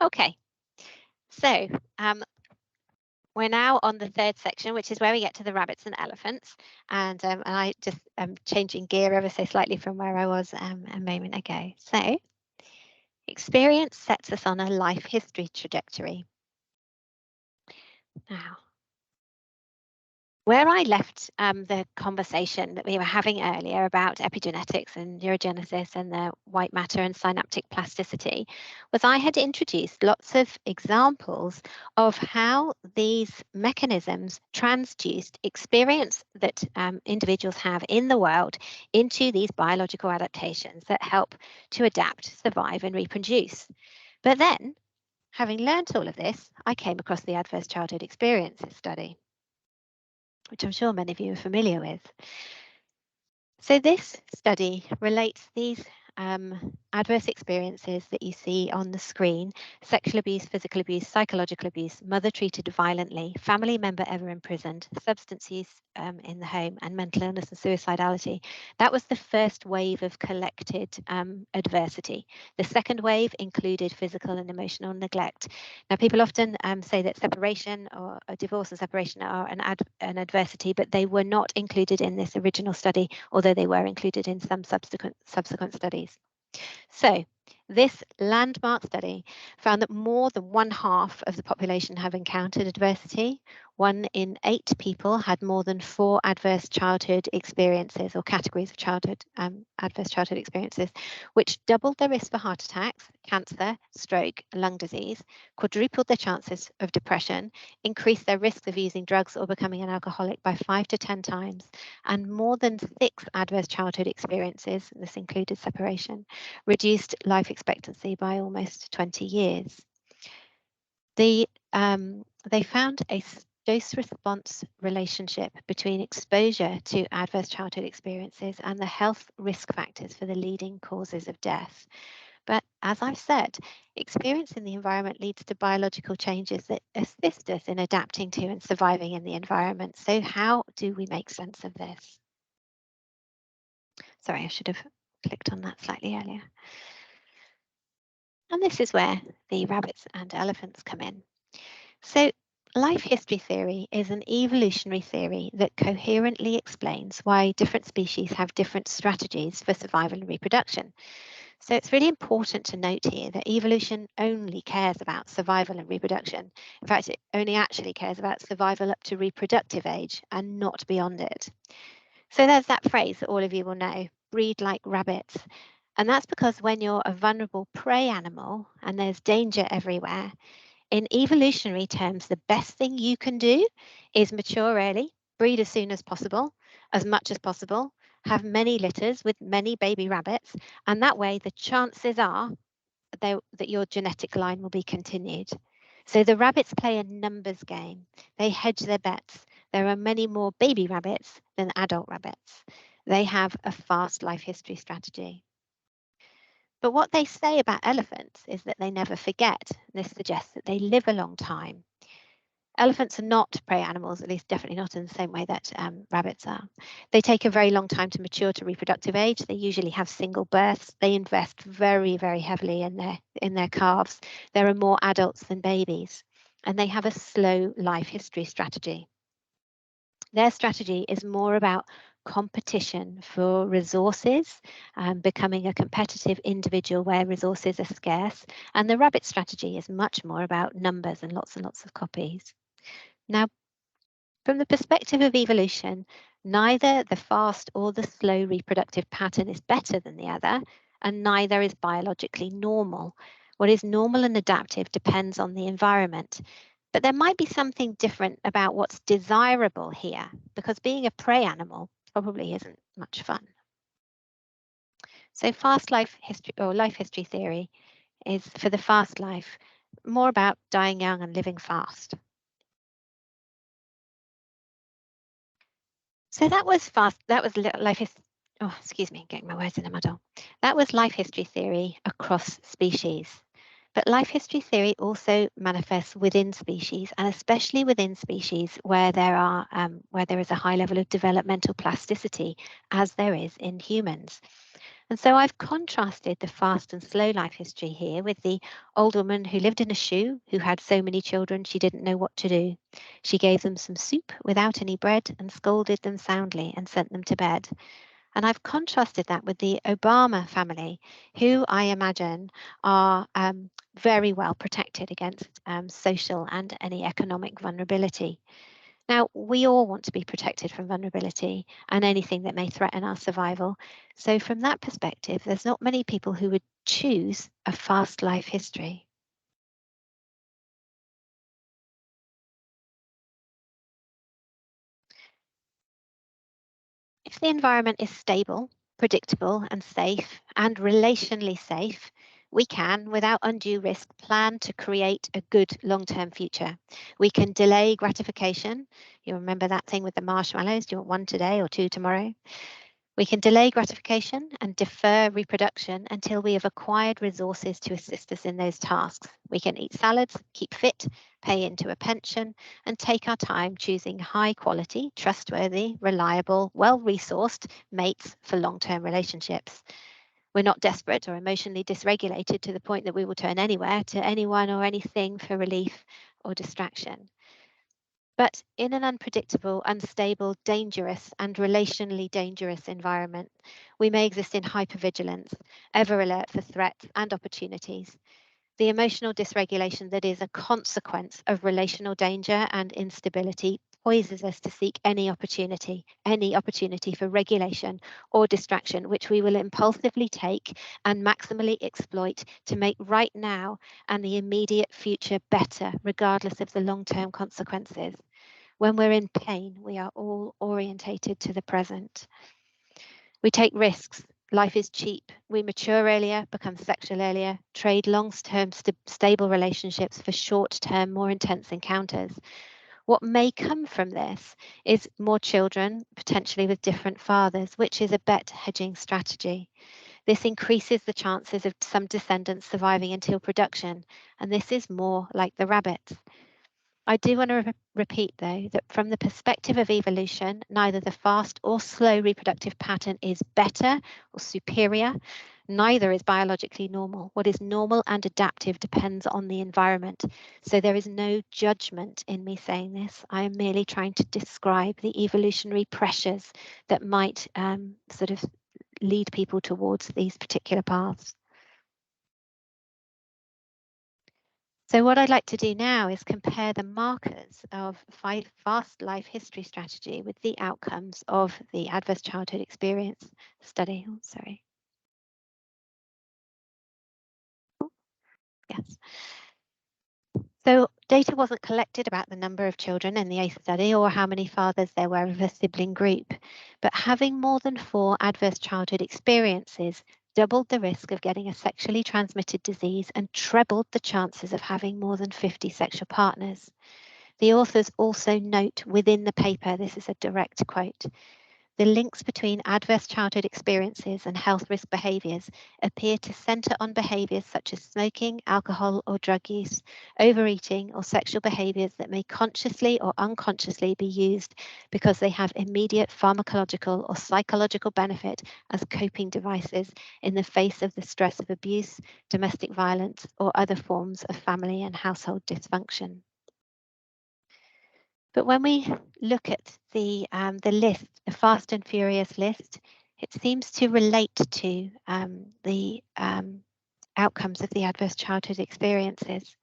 Okay, so we're now on the third section, which is where we get to the rabbits and elephants. And I just am changing gear ever so slightly from where I was a moment ago. So experience sets us on a life history trajectory. Now, where I left the conversation that we were having earlier about epigenetics and neurogenesis and the white matter and synaptic plasticity was I had introduced lots of examples of how these mechanisms transduced experience that individuals have in the world into these biological adaptations that help to adapt, survive and reproduce. But then, having learnt all of this, I came across the Adverse Childhood Experiences study, which I'm sure many of you are familiar with. So this study relates these adverse experiences that you see on the screen: sexual abuse, physical abuse, psychological abuse, mother treated violently, family member ever imprisoned, substance use in the home, and mental illness and suicidality. That was the first wave of collected adversity. The second wave included physical and emotional neglect. Now, people often say that separation or a divorce and separation are an adversity, but they were not included in this original study, although they were included in some subsequent studies. So this landmark study found that more than 1/2 of the population have encountered adversity. 1 in 8 people had more than 4 adverse childhood experiences or categories of adverse childhood experiences, which doubled their risk for heart attacks, cancer, stroke, lung disease, quadrupled their chances of depression, increased their risk of using drugs or becoming an alcoholic by 5 to 10 times, and more than 6 adverse childhood experiences, this included separation, reduced life expectancy by almost 20 years. They found a dose-response relationship between exposure to adverse childhood experiences and the health risk factors for the leading causes of death. But as I've said, experience in the environment leads to biological changes that assist us in adapting to and surviving in the environment. So how do we make sense of this? Sorry, I should have clicked on that slightly earlier. And this is where the rabbits and elephants come in. So life history theory is an evolutionary theory that coherently explains why different species have different strategies for survival and reproduction. So it's really important to note here that evolution only cares about survival and reproduction. In fact, it only actually cares about survival up to reproductive age and not beyond it. So there's that phrase that all of you will know: breed like rabbits. And that's because when you're a vulnerable prey animal and there's danger everywhere, in evolutionary terms, the best thing you can do is mature early, breed as soon as possible, as much as possible, have many litters with many baby rabbits, and that way the chances are that your genetic line will be continued. So the rabbits play a numbers game. They hedge their bets. There are many more baby rabbits than adult rabbits. They have a fast life history strategy. But what they say about elephants is that they never forget. This suggests that they live a long time. Elephants are not prey animals, at least definitely not in the same way that rabbits are. They take a very long time to mature to reproductive age. They usually have single births. They invest very, very heavily in their calves. There are more adults than babies, and they have a slow life history strategy. Their strategy is more about competition for resources, becoming a competitive individual where resources are scarce. And the rabbit strategy is much more about numbers and lots of copies. Now, from the perspective of evolution, neither the fast or the slow reproductive pattern is better than the other, and neither is biologically normal. What is normal and adaptive depends on the environment. But there might be something different about what's desirable here, because being a prey animal probably isn't much fun. So fast life history or life history theory is, for the fast life, more about dying young and living fast. So that was life history. Oh, excuse me, getting my words in a muddle. That was life history theory across species. But life history theory also manifests within species, and especially within species where there is a high level of developmental plasticity, as there is in humans. And so I've contrasted the fast and slow life history here with the old woman who lived in a shoe, who had so many children she didn't know what to do. She gave them some soup without any bread and scolded them soundly and sent them to bed. And I've contrasted that with the Obama family, who I imagine are very well protected against social and any economic vulnerability. Now, we all want to be protected from vulnerability and anything that may threaten our survival. So, from that perspective, there's not many people who would choose a fast life history. If the environment is stable, predictable, and safe, and relationally safe, we can, without undue risk, plan to create a good long term future. We can delay gratification. You remember that thing with the marshmallows? Do you want one today or two tomorrow? We can delay gratification and defer reproduction until we have acquired resources to assist us in those tasks. We can eat salads, keep fit, pay into a pension, and take our time choosing high quality, trustworthy, reliable, well resourced mates for long term relationships. We're not desperate or emotionally dysregulated to the point that we will turn anywhere to anyone or anything for relief or distraction. But in an unpredictable, unstable, dangerous, and relationally dangerous environment, we may exist in hypervigilance, ever alert for threats and opportunities. The emotional dysregulation that is a consequence of relational danger and instability poises us to seek any opportunity for regulation or distraction, which we will impulsively take and maximally exploit to make right now and the immediate future better, regardless of the long-term consequences. When we're in pain, we are all orientated to the present. We take risks. Life is cheap. We mature earlier, become sexual earlier, trade long-term stable relationships for short-term, more intense encounters. What may come from this is more children, potentially with different fathers, which is a bet hedging strategy. This increases the chances of some descendants surviving until production, and this is more like the rabbits. I do want to repeat, though, that from the perspective of evolution, neither the fast or slow reproductive pattern is better or superior. Neither is biologically normal. What is normal and adaptive depends on the environment. So there is no judgment in me saying this. I am merely trying to describe the evolutionary pressures that might sort of lead people towards these particular paths. So what I'd like to do now is compare the markers of fast life history strategy with the outcomes of the adverse childhood experience study. Oh, sorry. Yes. So data wasn't collected about the number of children in the ACE study or how many fathers there were of a sibling group, but having more than 4 adverse childhood experiences doubled the risk of getting a sexually transmitted disease and trebled the chances of having more than 50 sexual partners. The authors also note within the paper, this is a direct quote, the links between adverse childhood experiences and health risk behaviours appear to centre on behaviours such as smoking, alcohol or drug use, overeating or sexual behaviours that may consciously or unconsciously be used because they have immediate pharmacological or psychological benefit as coping devices in the face of the stress of abuse, domestic violence or other forms of family and household dysfunction. But when we look at the list, the Fast and Furious list, it seems to relate to the outcomes of the adverse childhood experiences.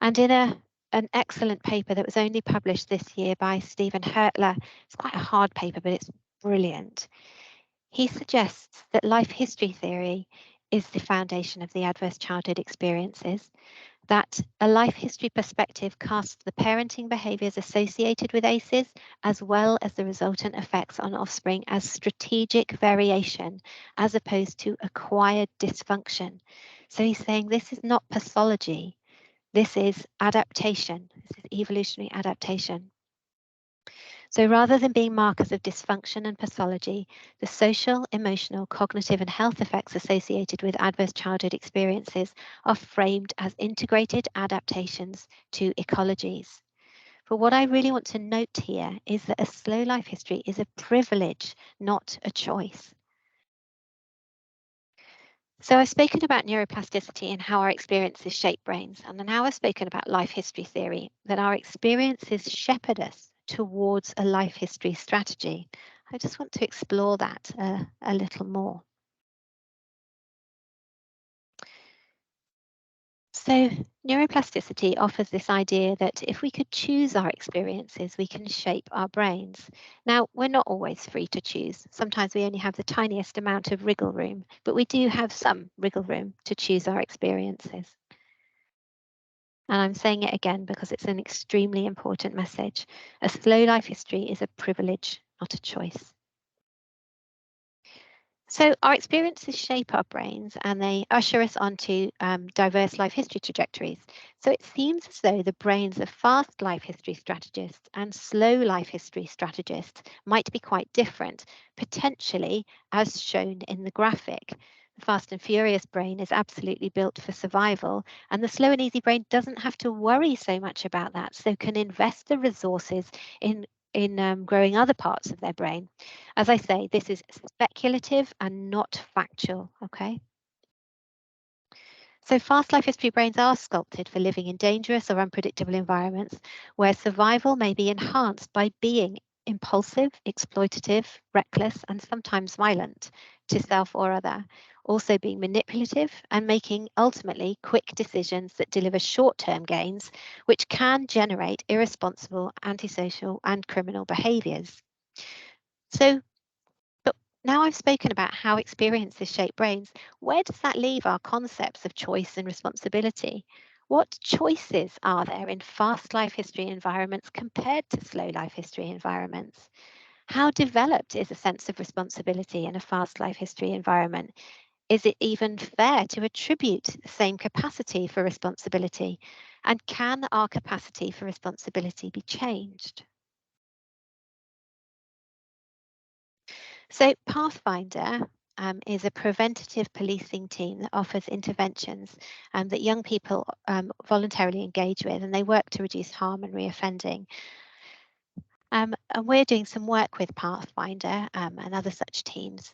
And in an excellent paper that was only published this year by Stephen Hertler, it's quite a hard paper, but it's brilliant. He suggests that life history theory is the foundation of the adverse childhood experiences, that a life history perspective casts the parenting behaviours associated with ACEs, as well as the resultant effects on offspring, as strategic variation, as opposed to acquired dysfunction. So he's saying this is not pathology, this is adaptation, this is evolutionary adaptation. So rather than being markers of dysfunction and pathology, the social, emotional, cognitive and health effects associated with adverse childhood experiences are framed as integrated adaptations to ecologies. But what I really want to note here is that a slow life history is a privilege, not a choice. So I've spoken about neuroplasticity and how our experiences shape brains, and now I've spoken about life history theory, that our experiences shepherd us towards a life history strategy. I just want to explore that a little more. So neuroplasticity offers this idea that if we could choose our experiences, we can shape our brains. Now, we're not always free to choose. Sometimes we only have the tiniest amount of wriggle room, but we do have some wriggle room to choose our experiences. And I'm saying it again because it's an extremely important message. A slow life history is a privilege, not a choice. So our experiences shape our brains and they usher us onto diverse life history trajectories. So it seems as though the brains of fast life history strategists and slow life history strategists might be quite different, potentially as shown in the graphic. The fast and furious brain is absolutely built for survival, and the slow and easy brain doesn't have to worry so much about that, so can invest the resources in growing other parts of their brain. As I say, this is speculative and not factual, okay? So fast life history brains are sculpted for living in dangerous or unpredictable environments where survival may be enhanced by being impulsive, exploitative, reckless, and sometimes violent to self or other. Also being manipulative and making ultimately quick decisions that deliver short-term gains, which can generate irresponsible, antisocial, and criminal behaviors. So but now I've spoken about how experiences shape brains, where does that leave our concepts of choice and responsibility? What choices are there in fast life history environments compared to slow life history environments? How developed is a sense of responsibility in a fast life history environment? Is it even fair to attribute the same capacity for responsibility? And can our capacity for responsibility be changed? So, Pathfinder is a preventative policing team that offers interventions that young people voluntarily engage with, and they work to reduce harm and reoffending. And we're doing some work with Pathfinder and other such teams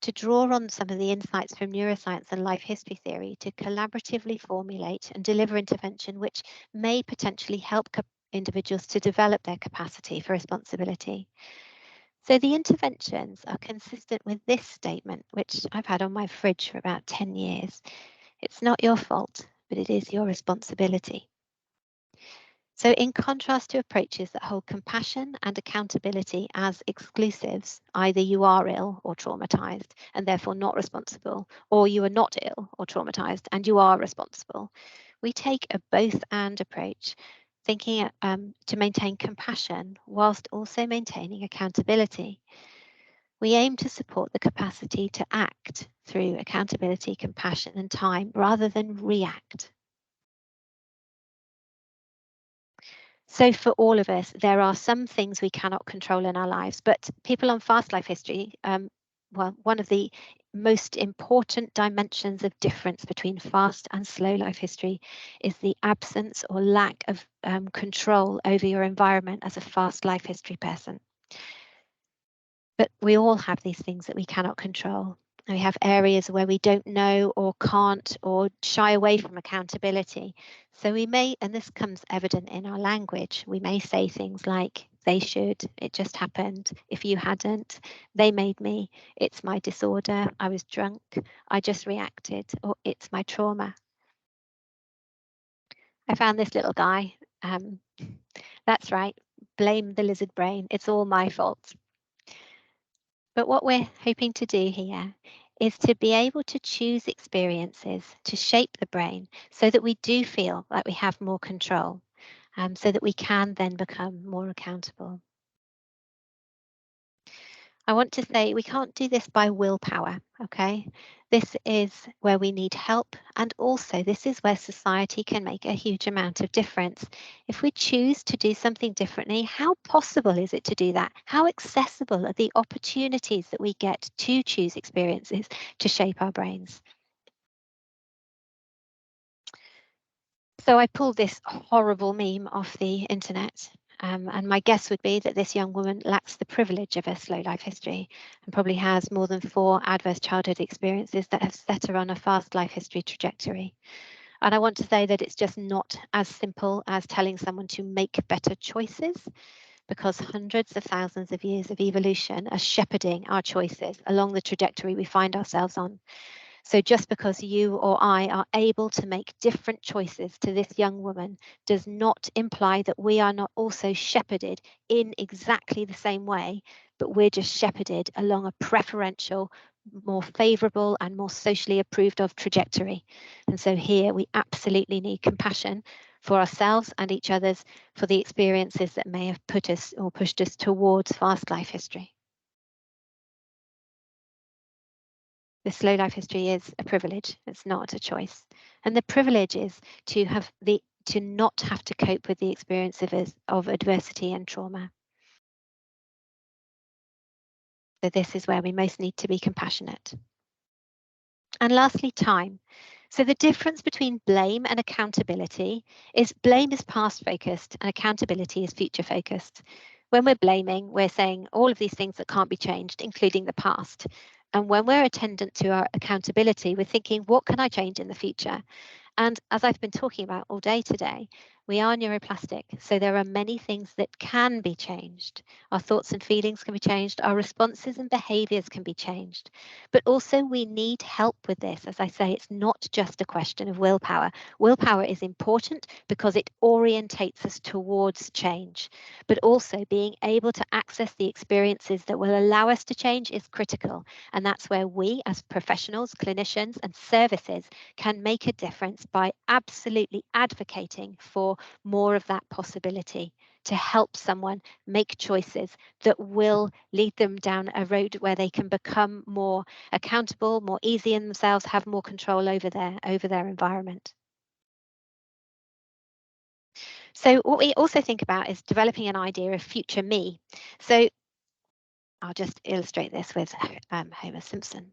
to draw on some of the insights from neuroscience and life history theory to collaboratively formulate and deliver intervention which may potentially help individuals to develop their capacity for responsibility. So the interventions are consistent with this statement, which I've had on my fridge for about 10 years. It's not your fault, but it is your responsibility. So in contrast to approaches that hold compassion and accountability as exclusives, either you are ill or traumatized and therefore not responsible, or you are not ill or traumatized and you are responsible, we take a both and approach, thinking to maintain compassion whilst also maintaining accountability. We aim to support the capacity to act through accountability, compassion, and time rather than react. So, for all of us, there are some things we cannot control in our lives, but people on fast life history, well, one of the most important dimensions of difference between fast and slow life history is the absence or lack of control over your environment as a fast life history person. But we all have these things that we cannot control. We have areas where we don't know or can't or shy away from accountability. So we may, and this comes evident in our language, we may say things like, they should, it just happened, if you hadn't, they made me, it's my disorder, I was drunk, I just reacted, or it's my trauma. I found this little guy. That's right, blame the lizard brain, it's all my fault. But what we're hoping to do here is to be able to choose experiences to shape the brain so that we do feel like we have more control, so that we can then become more accountable. I want to say we can't do this by willpower, okay? This is where we need help, and also this is where society can make a huge amount of difference. If we choose to do something differently, how possible is it to do that? How accessible are the opportunities that we get to choose experiences to shape our brains? So I pulled this horrible meme off the internet. And my guess would be that this young woman lacks the privilege of a slow life history and probably has more than 4 adverse childhood experiences that have set her on a fast life history trajectory. And I want to say that it's just not as simple as telling someone to make better choices, because hundreds of thousands of years of evolution are shepherding our choices along the trajectory we find ourselves on. So just because you or I are able to make different choices to this young woman does not imply that we are not also shepherded in exactly the same way, but we're just shepherded along a preferential, more favourable and more socially approved of trajectory. And so here we absolutely need compassion for ourselves and each other's for the experiences that may have put us or pushed us towards fast life history. The slow life history is a privilege. It's not a choice. And the privilege is to not have to cope with the experience of adversity and trauma. So this is where we most need to be compassionate. And lastly, time. So the difference between blame and accountability is blame is past focused and accountability is future focused. When we're blaming, we're saying all of these things that can't be changed, including the past. And when we're attendant to our accountability, we're thinking, what can I change in the future? And as I've been talking about all day today, we are neuroplastic. So there are many things that can be changed. Our thoughts and feelings can be changed. Our responses and behaviors can be changed. But also we need help with this. As I say, it's not just a question of willpower. Willpower is important because it orientates us towards change. But also being able to access the experiences that will allow us to change is critical. And that's where we as professionals, clinicians and services can make a difference by absolutely advocating for more of that possibility to help someone make choices that will lead them down a road where they can become more accountable, more easy in themselves, have more control over their environment. So what we also think about is developing an idea of future me. So I'll just illustrate this with Homer Simpson.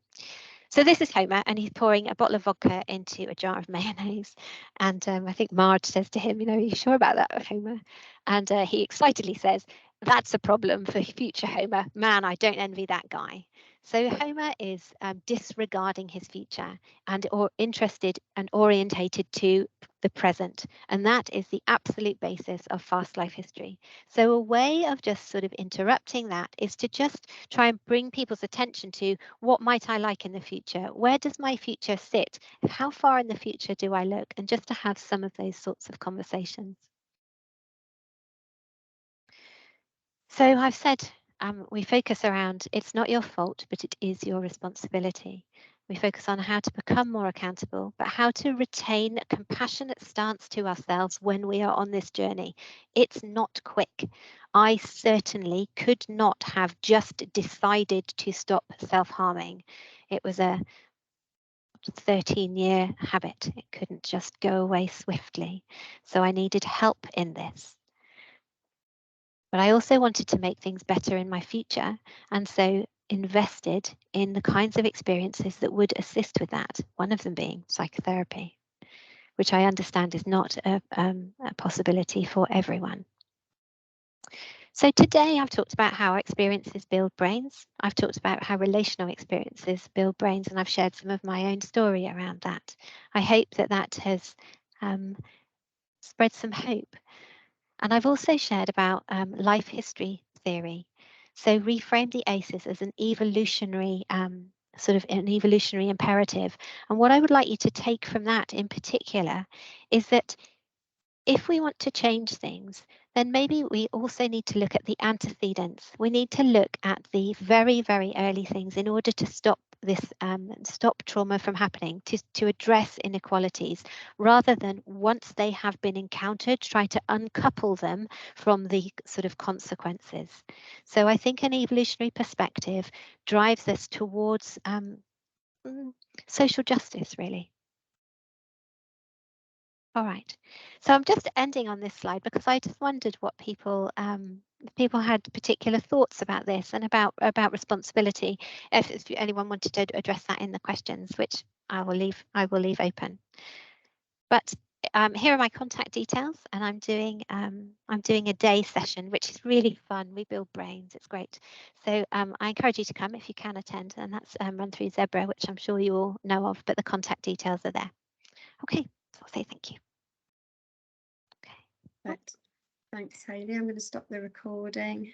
So this is Homer, and he's pouring a bottle of vodka into a jar of mayonnaise. And I think Marge says to him, are you sure about that, Homer? And he excitedly says, that's a problem for future Homer. Man, I don't envy that guy. So Homer is disregarding his future and or interested and orientated to the present. And that is the absolute basis of fast life history. So a way of just sort of interrupting that is to just try and bring people's attention to what might I like in the future? Where does my future sit? How far in the future do I look? And just to have some of those sorts of conversations. So I've said we focus around it's not your fault, but it is your responsibility. We focus on how to become more accountable, but how to retain a compassionate stance to ourselves when we are on this journey. It's not quick. I certainly could not have just decided to stop self-harming. It was a 13-year habit. It couldn't just go away swiftly. So I needed help in this. But I also wanted to make things better in my future, and so invested in the kinds of experiences that would assist with that, one of them being psychotherapy, which I understand is not a possibility for everyone. So today I've talked about how experiences build brains. I've talked about how relational experiences build brains, and I've shared some of my own story around that. I hope that that has spread some hope. And I've also shared about life history theory. So reframe the ACEs as an evolutionary sort of an evolutionary imperative. And what I would like you to take from that in particular is that if we want to change things, then maybe we also need to look at the antecedents. We need to look at the very, very early things in order to stop this, stop trauma from happening, to address inequalities, rather than once they have been encountered, try to uncouple them from the sort of consequences. So I think an evolutionary perspective drives us towards social justice, really. All right. So I'm just ending on this slide because I just wondered what people had particular thoughts about this and about responsibility. If anyone wanted to address that in the questions, which I will leave open. But here are my contact details, and I'm doing a day session, which is really fun. We build brains. It's great. So I encourage you to come if you can attend, and that's run through Zebra, which I'm sure you all know of, but the contact details are there. Okay, so I'll say thank you. Okay. Right. Thanks, Hayley. I'm going to stop the recording.